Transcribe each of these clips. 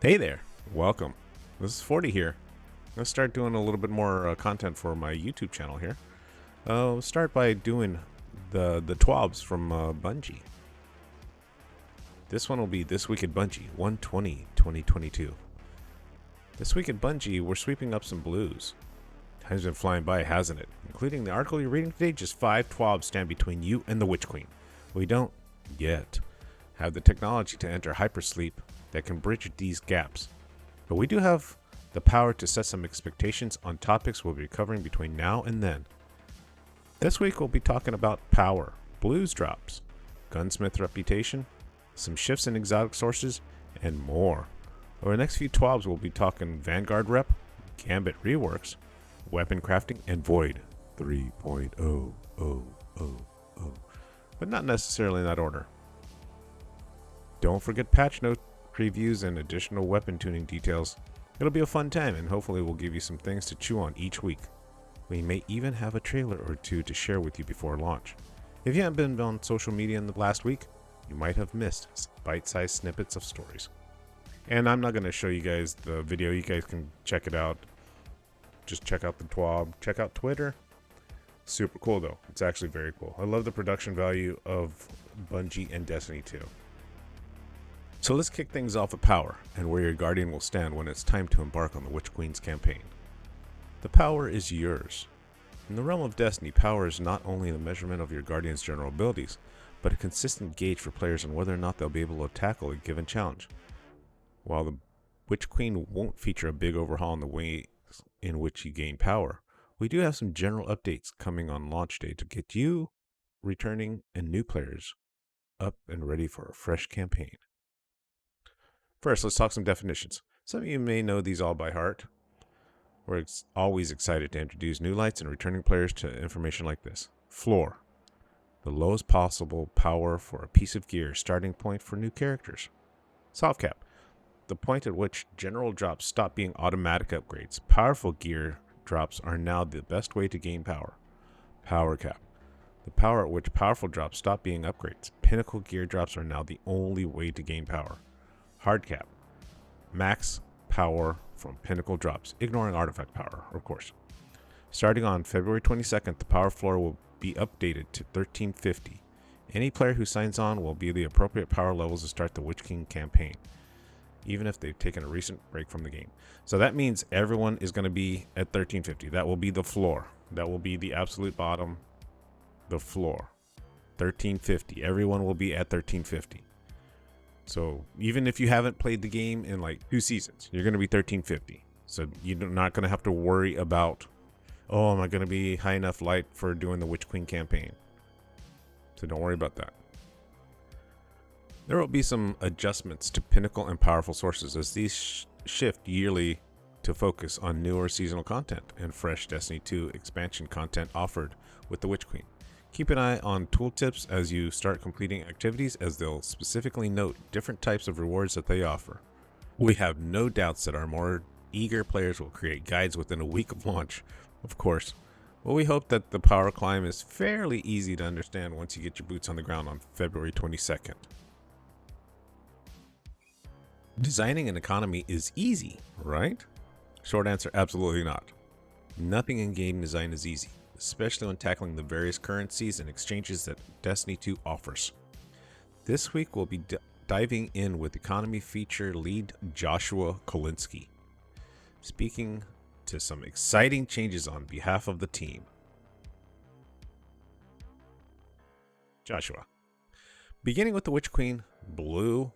Hey there, welcome. This is 40 here. Let's start doing a little bit more content for my YouTube channel here. We'll start by doing the TWABs from Bungie. This one will be This Week at Bungie, 120-2022. This week at Bungie, we're sweeping up some blues. Time's been flying by, hasn't it? Including the article you're reading today, just 5 TWABs stand between you and the Witch Queen. We don't, yet, have the technology to enter hypersleep that can bridge these gaps. But we do have the power to set some expectations on topics we'll be covering between now and then. This week we'll be talking about power, blues drops, gunsmith reputation, some shifts in exotic sources, and more. Over the next few TWABs we'll be talking Vanguard rep, Gambit reworks, weapon crafting, and Void 3.0, but not necessarily in that order. Don't forget patch note previews and additional weapon tuning details. It'll be a fun time, and hopefully we'll give you some things to chew on each week. We may even have a trailer or two to share with you before launch. If you haven't been on social media in the last week, you might have missed bite-sized snippets of stories. And I'm not going to show you guys the video. You guys can check it out. Just check out the TWAB. Check out Twitter. Super cool though. It's actually very cool. I love the production value of Bungie and Destiny 2. So let's kick things off with power, and where your guardian will stand when it's time to embark on the Witch Queen's campaign. The power is yours. In the realm of Destiny, power is not only the measurement of your guardian's general abilities, but a consistent gauge for players on whether or not they'll be able to tackle a given challenge. While the Witch Queen won't feature a big overhaul in the way in which you gain power, we do have some general updates coming on launch day to get you, returning, and new players up and ready for a fresh campaign. First, let's talk some definitions. Some of you may know these all by heart. We're always excited to introduce new lights and returning players to information like this. Floor. The lowest possible power for a piece of gear, starting point for new characters. Soft cap. The point at which general drops stop being automatic upgrades. Powerful gear drops are now the best way to gain power. Power cap. The power at which powerful drops stop being upgrades. Pinnacle gear drops are now the only way to gain power. Hard cap. Max power from pinnacle drops, ignoring artifact power, of course. Starting on February 22nd, the power floor will be updated to 1350. Any player who signs on will be the appropriate power levels to start the Witch King campaign, even if they've taken a recent break from the game. So that means everyone is going to be at 1350. That will be the floor. That will be the absolute bottom, the floor. 1350. Everyone will be at 1350. So even if you haven't played the game in like 2 seasons, you're going to be 1350. So you're not going to have to worry about, oh, am I going to be high enough light for doing the Witch Queen campaign? So don't worry about that. There will be some adjustments to pinnacle and powerful sources as these shift yearly to focus on newer seasonal content and fresh Destiny 2 expansion content offered with the Witch Queen. Keep an eye on tooltips as you start completing activities, as they'll specifically note different types of rewards that they offer. We have no doubts that our more eager players will create guides within a week of launch, of course. Well, we hope that the power climb is fairly easy to understand once you get your boots on the ground on February 22nd. Designing an economy is easy, right? Short answer, absolutely not. Nothing in game design is easy, especially when tackling the various currencies and exchanges that Destiny 2 offers. This week we'll be diving in with economy feature lead Joshua Kolinsky, speaking to some exciting changes on behalf of the team. Joshua. Beginning with the Witch Queen, Blue,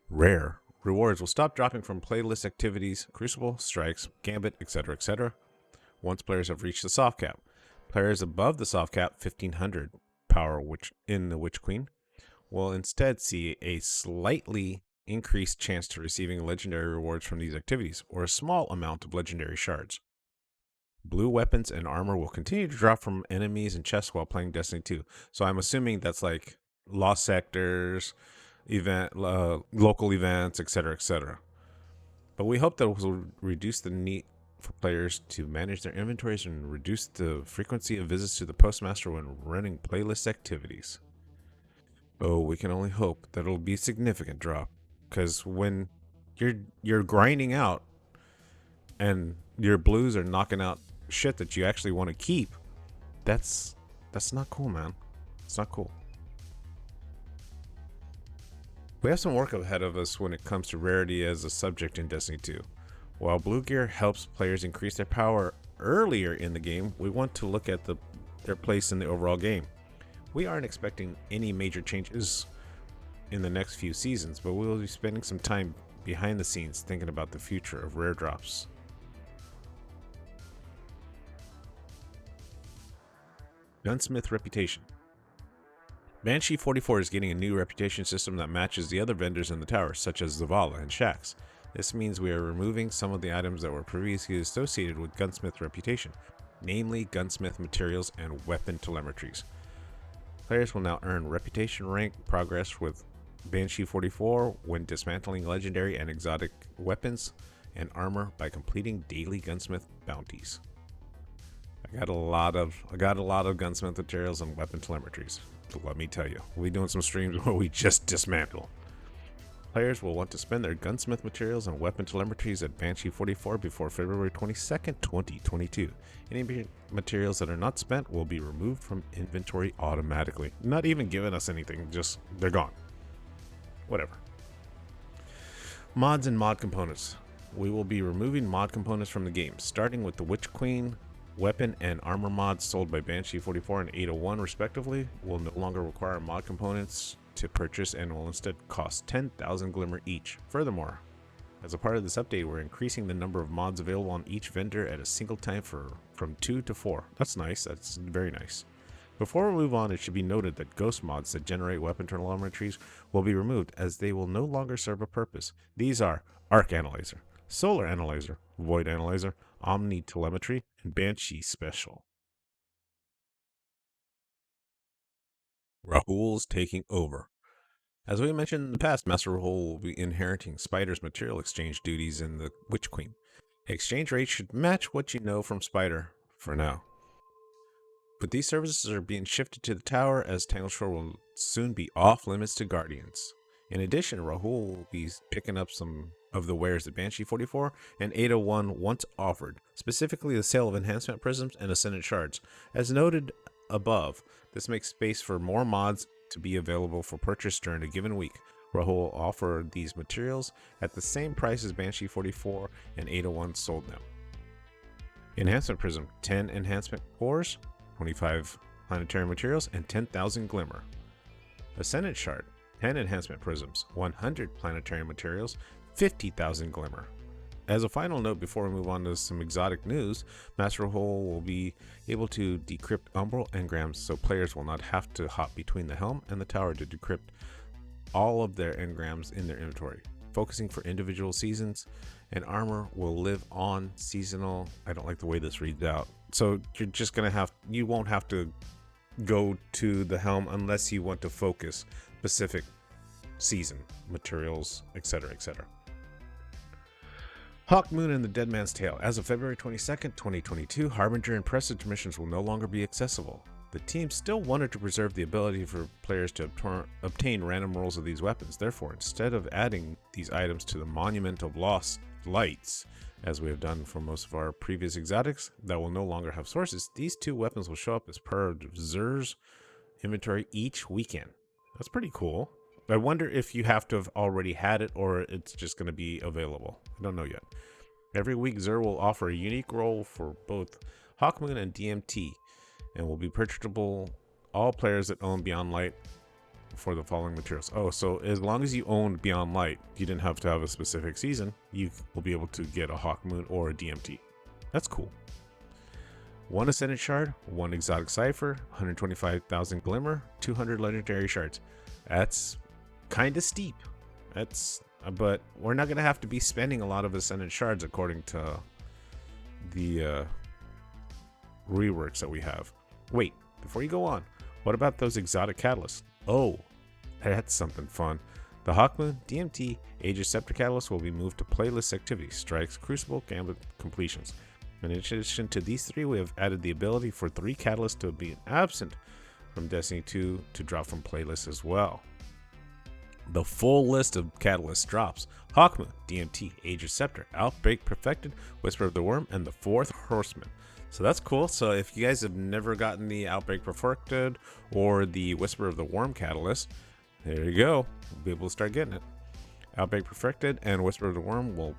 Rare rewards will stop dropping from playlist activities, Crucible, Strikes, Gambit, etc. once players have reached the soft cap. Players above the soft cap, 1500 power in the Witch Queen, will instead see a slightly increased chance to receiving legendary rewards from these activities, or a small amount of legendary shards. Blue weapons and armor will continue to drop from enemies and chests while playing Destiny 2. So I'm assuming that's like lost sectors, local events, etc. But we hope that will reduce the need for players to manage their inventories and reduce the frequency of visits to the postmaster when running playlist activities. Oh, we can only hope that it'll be a significant drop, because when you're grinding out, and your blues are knocking out shit that you actually want to keep. That's not cool, man. It's not cool. We have some work ahead of us when it comes to rarity as a subject in Destiny 2. While blue gear helps players increase their power earlier in the game, we want to look at their place in the overall game. We aren't expecting any major changes in the next few seasons, but we will be spending some time behind the scenes thinking about the future of rare drops. Gunsmith reputation. Banshee 44 is getting a new reputation system that matches the other vendors in the tower, such as Zavala and Shaxx. This means we are removing some of the items that were previously associated with Gunsmith reputation, namely gunsmith materials and weapon telemetries. Players will now earn reputation rank progress with Banshee 44 when dismantling legendary and exotic weapons and armor by completing daily gunsmith bounties. I got a lot of gunsmith materials and weapon telemetries. But let me tell you, we'll be doing some streams where we just dismantle. Players will want to spend their gunsmith materials and weapon telemetries at Banshee 44 before February 22nd, 2022. Any materials that are not spent will be removed from inventory automatically. Not even giving us anything, just they're gone. Whatever. Mods and mod components. We will be removing mod components from the game, starting with the Witch Queen weapon and armor mods sold by Banshee 44 and 801 respectively will no longer require mod components to purchase and will instead cost 10,000 glimmer each. Furthermore, as a part of this update, we're increasing the number of mods available on each vendor at a single time from 2 to 4. That's nice. That's very nice. Before we move on, it should be noted that ghost mods that generate weapon telemetries will be removed as they will no longer serve a purpose. These are Arc Analyzer, Solar Analyzer, Void Analyzer, Omni Telemetry, and Banshee Special. Rahul's taking over. As we mentioned in the past, Master Rahul will be inheriting Spider's material exchange duties in the Witch Queen. Exchange rates should match what you know from Spider for now. But these services are being shifted to the tower as Tangleshore will soon be off limits to Guardians. In addition, Rahul will be picking up some of the wares that Banshee 44 and 801 once offered, specifically the sale of enhancement prisms and ascendant shards. As noted above, this makes space for more mods to be available for purchase during a given week. Rahul will offer these materials at the same price as Banshee 44 and 801 sold them. Enhancement prism, 10 enhancement cores, 25 planetary materials, and 10,000 glimmer. Ascendant shard, 10 enhancement prisms, 100 planetary materials, 50,000 glimmer. As a final note before we move on to some exotic news, Master Rahul will be able to decrypt umbral engrams so players will not have to hop between the helm and the tower to decrypt all of their engrams in their inventory. Focusing for individual seasons, and armor will live on seasonal. I don't like the way this reads out. So you're just gonna you won't have to go to the helm unless you want to focus specific season materials, etc., etc. Hawkmoon and the Dead Man's Tale. As of February 22nd, 2022, Harbinger and Presage missions will no longer be accessible. The team still wanted to preserve the ability for players to obtain random rolls of these weapons. Therefore, instead of adding these items to the Monument of Lost Lights, as we have done for most of our previous exotics that will no longer have sources, these two weapons will show up as part of Xur's inventory each weekend. That's pretty cool. I wonder if you have to have already had it or it's just going to be available. I don't know yet. Every week, Xur will offer a unique roll for both Hawkmoon and DMT and will be purchasable all players that own Beyond Light for the following materials. Oh, so as long as you owned Beyond Light, you didn't have to have a specific season, you will be able to get a Hawkmoon or a DMT. That's cool. 1 Ascendant Shard, 1 Exotic Cipher, 125,000 Glimmer, 200 Legendary Shards. That's kind of steep. But we're not going to have to be spending a lot of Ascendant Shards according to the reworks that we have. Wait, before you go on, what about those exotic catalysts? Oh, that's something fun. The Hawkmoon, DMT, Aegis Scepter Catalyst will be moved to playlist activities, strikes, crucible, gambit, completions. In addition to these three, we have added the ability for 3 catalysts to be absent from Destiny 2 to drop from playlists as well. The full list of catalysts drops: Hawkmoon, DMT, Age of Scepter, Outbreak Perfected, Whisper of the Worm, and the Fourth Horseman. So that's cool. So if you guys have never gotten the Outbreak Perfected or the Whisper of the Worm catalyst, there you go. You'll be able to start getting it. Outbreak Perfected and Whisper of the Worm will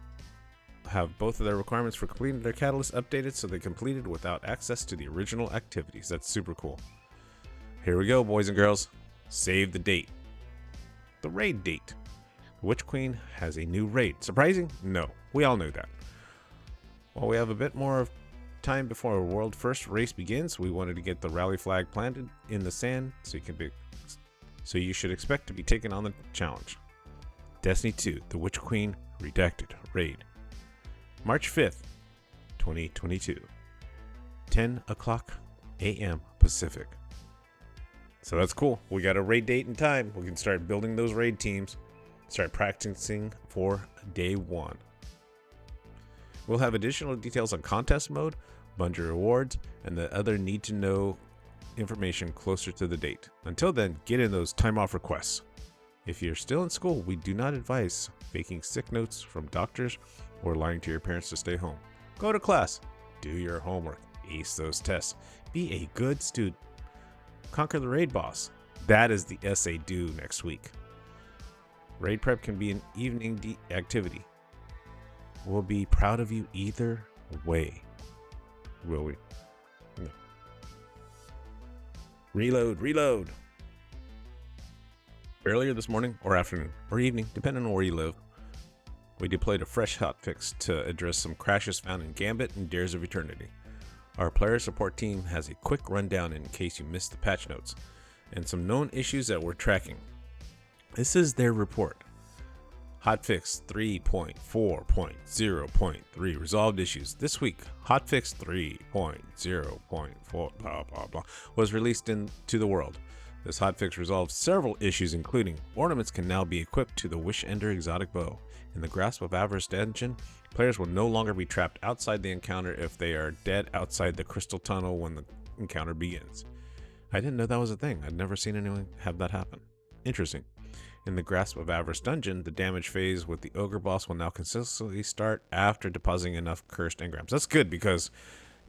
have both of their requirements for completing their catalyst updated, so they completed without access to the original activities. That's super cool. Here we go, boys and girls. Save the date. The raid date. The Witch Queen has a new raid. Surprising? No. We all knew that. While we have a bit more of time before our world first race begins, we wanted to get the rally flag planted in the sand so you should expect to be taken on the challenge. Destiny 2, The Witch Queen Redacted Raid. March 5th, 2022. 10 o'clock a.m. Pacific. So that's cool. We got a raid date and time. We can start building those raid teams. Start practicing for day one. We'll have additional details on contest mode, Bungie rewards, and the other need-to-know information closer to the date. Until then, get in those time off requests. If you're still in school, we do not advise faking sick notes from doctors or lying to your parents to stay home. Go to class, do your homework, ace those tests, be a good student, conquer the raid boss. That is the essay due next week. Raid prep can be an evening activity. We'll be proud of you either way. Will we? No. Reload. Earlier this morning or afternoon or evening, depending on where you live, we deployed a fresh hotfix to address some crashes found in Gambit and Dares of Eternity. Our player support team has a quick rundown in case you missed the patch notes and some known issues that we're tracking. This is their report. Hotfix 3.4.0.3 resolved issues. This week, Hotfix 3.0.4 blah blah blah was released into the world. This hotfix resolves several issues, including ornaments can now be equipped to the Wish Ender exotic bow. In the Grasp of Avarice dungeon, players will no longer be trapped outside the encounter if they are dead outside the crystal tunnel when the encounter begins. I didn't know that was a thing. I'd never seen anyone have that happen. Interesting. In the Grasp of Avarice dungeon, the damage phase with the ogre boss will now consistently start after depositing enough cursed engrams. That's good because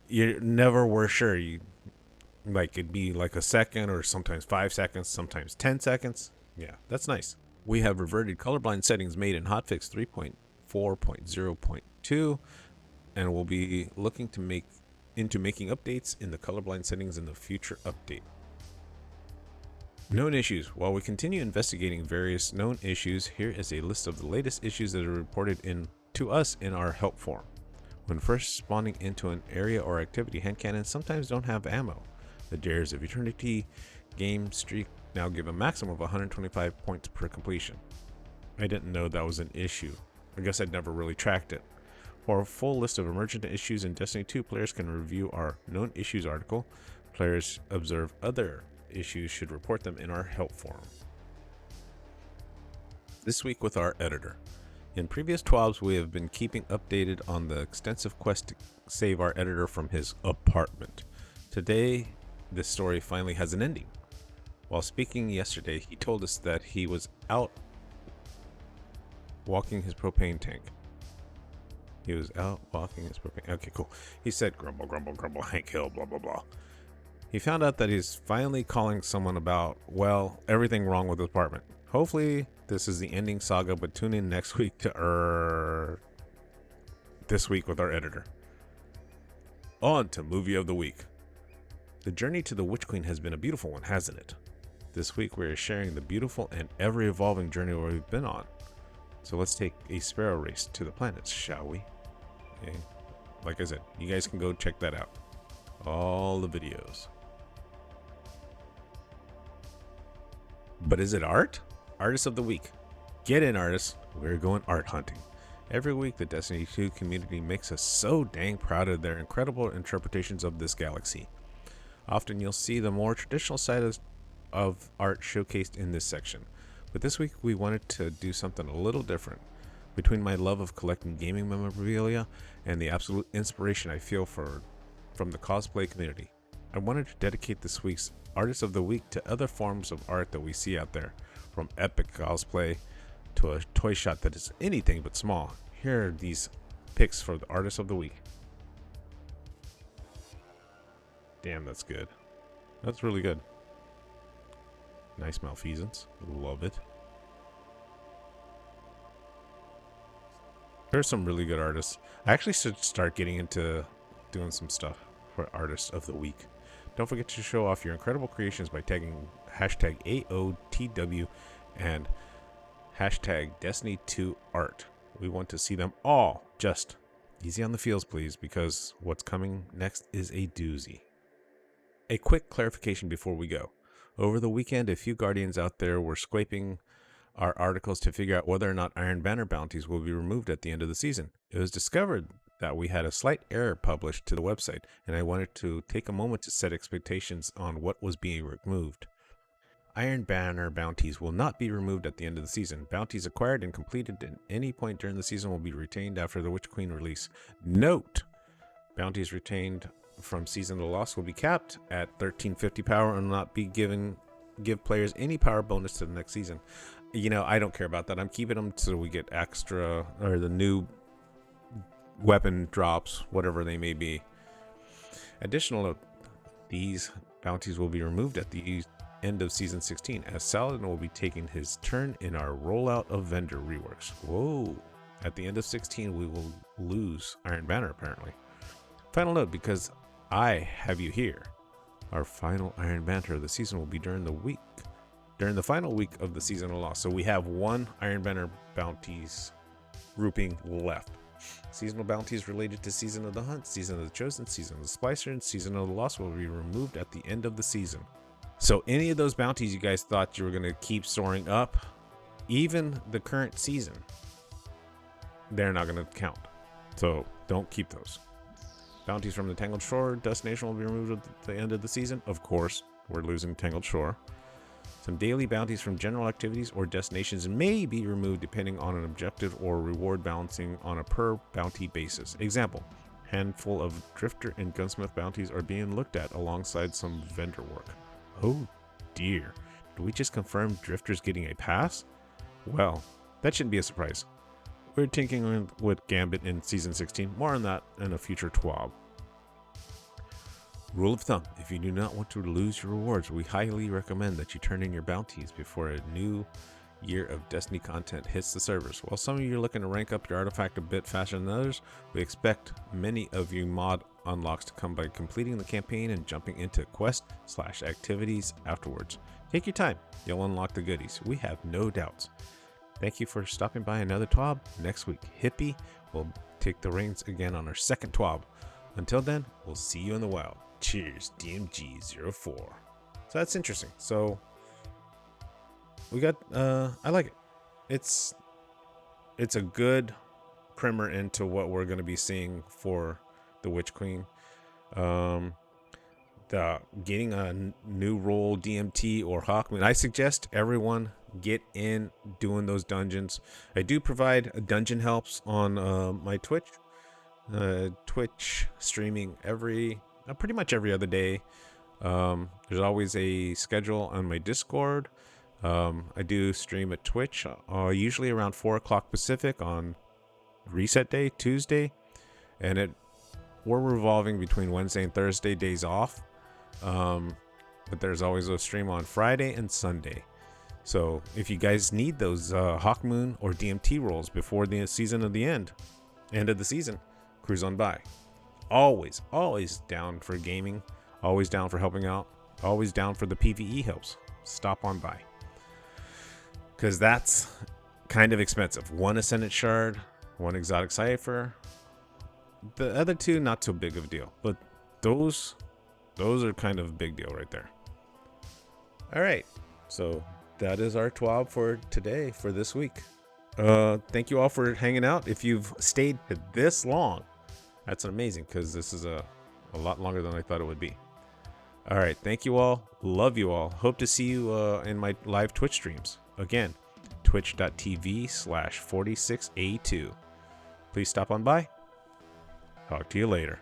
you never were sure. It'd be like a second or sometimes 5 seconds, sometimes 10 seconds. Yeah, that's nice. We have reverted colorblind settings made in Hotfix 3.4.0.2 and we'll be looking to making updates in the colorblind settings in the future update. Known issues. While we continue investigating various known issues, here is a list of the latest issues that are reported to us in our help form. When first spawning into an area or activity, hand cannons sometimes don't have ammo. The Dares of Eternity game streak now give a maximum of 125 points per completion. I didn't know that was an issue. I guess I'd never really tracked it. For a full list of emergent issues in Destiny 2, players can review our known issues article. Players observe other issues should report them in our help forum. This week with our editor. In previous TWABs, we have been keeping updated on the extensive quest to save our editor from his apartment. Today, this story finally has an ending. While speaking yesterday, he told us that he was out walking his propane tank. Okay, cool. He said, grumble, grumble, grumble, Hank Hill, blah, blah, blah. He found out that he's finally calling someone about, everything wrong with his apartment. Hopefully, this is the ending saga, but tune in next week to this week with our editor. On to Movie of the Week. The journey to the Witch Queen has been a beautiful one, hasn't it? This week we are sharing the beautiful and ever-evolving journey we've been on. So let's take a sparrow race to the planets, shall we? Okay. Like I said, you guys can go check that out. All the videos. But is it art? Artist of the Week. Get in, artists. We're going art hunting. Every week, the Destiny 2 community makes us so dang proud of their incredible interpretations of this galaxy. Often you'll see the more traditional side of art showcased in this section. But this week, we wanted to do something a little different. Between my love of collecting gaming memorabilia and the absolute inspiration I feel from the cosplay community, I wanted to dedicate this week's Artist of the Week to other forms of art that we see out there. From epic cosplay to a toy shot that is anything but small, here are these picks for the artist of the week. Damn, that's good. That's really good. Nice malfeasance. Love it. There's some really good artists. I actually should start getting into doing some stuff for artist of the week. Don't forget to show off your incredible creations by tagging hashtag AOTW and hashtag Destiny2Art. We want to see them all. Just easy on the feels, please, because what's coming next is a doozy. A quick clarification before we go. Over the weekend, a few Guardians out there were scraping our articles to figure out whether or not Iron Banner bounties will be removed at the end of the season. It was discovered that we had a slight error published to the website, and I wanted to take a moment to set expectations on what was being removed. Iron Banner bounties will not be removed at the end of the season. Bounties acquired and completed at any point during the season will be retained after the Witch Queen release. Note: bounties retained from Season of the Lost will be capped at 1350 power and will not be give players any power bonus to the next season. You know, I don't care about that. I'm keeping them so we get extra, or the new weapon drops, whatever they may be. Additional, these bounties will be removed at the end of Season 16, as Saladin will be taking his turn in our rollout of vendor reworks. Whoa. At the end of 16, we will lose Iron Banner, apparently. Final note, because I have you here, our final Iron Banner of the season will be during the final week of the Season of Lost. So we have one Iron Banner bounties grouping left. Seasonal bounties related to Season of the Hunt, Season of the Chosen, Season of the Splicer, and Season of the Lost will be removed at the end of the season. So any of those bounties you guys thought you were going to keep soaring up, even the current season, they're not going to count. So don't keep those. Bounties from the Tangled Shore destination will be removed at the end of the season. Of course, we're losing Tangled Shore. Some daily bounties from general activities or destinations may be removed depending on an objective or reward balancing on a per bounty basis. Example, handful of Drifter and Gunsmith bounties are being looked at alongside some vendor work. Oh dear, did we just confirm Drifter's getting a pass? Well, that shouldn't be a surprise. We're tinkering with Gambit in Season 16. More on that in a future TWAB. Rule of thumb, if you do not want to lose your rewards, we highly recommend that you turn in your bounties before a new year of Destiny content hits the servers. While some of you are looking to rank up your artifact a bit faster than others, we expect many of you mod unlocks to come by completing the campaign and jumping into quest/activities afterwards. Take your time, you'll unlock the goodies. We have no doubts. Thank you for stopping by another TWAB. Next week, Hippie will take the reins again on our second TWAB. Until then, we'll see you in the wild. Cheers, DMG04. So that's interesting. So we got, I like it. It's a good primer into what we're going to be seeing for the Witch Queen. The getting a new role, DMT or Hawkmoon. I suggest everyone get in doing those dungeons. I do provide dungeon helps on my Twitch. Twitch streaming pretty much every other day. There's always a schedule on my Discord. I do stream at Twitch usually around 4 o'clock Pacific on reset day, Tuesday, and we're revolving between Wednesday and Thursday days off. But there's always a stream on Friday and Sunday. So if you guys need those Hawkmoon or DMT rolls before the season of the end of the season, cruise on by. Always down for gaming, always down for helping out, always down for the PvE helps. Stop on by, because that's kind of expensive. 1 Ascendant Shard, 1 Exotic Cipher. The other 2 not so big of a deal, but those are kind of a big deal right there. All right, so that is our TWAB for today, for this week. Thank you all for hanging out. If you've stayed this long, that's amazing, because this is a lot longer than I thought it would be. All right, thank you all. Love you all. Hope to see you in my live Twitch streams. Again, twitch.tv/46A2. Please stop on by. Talk to you later.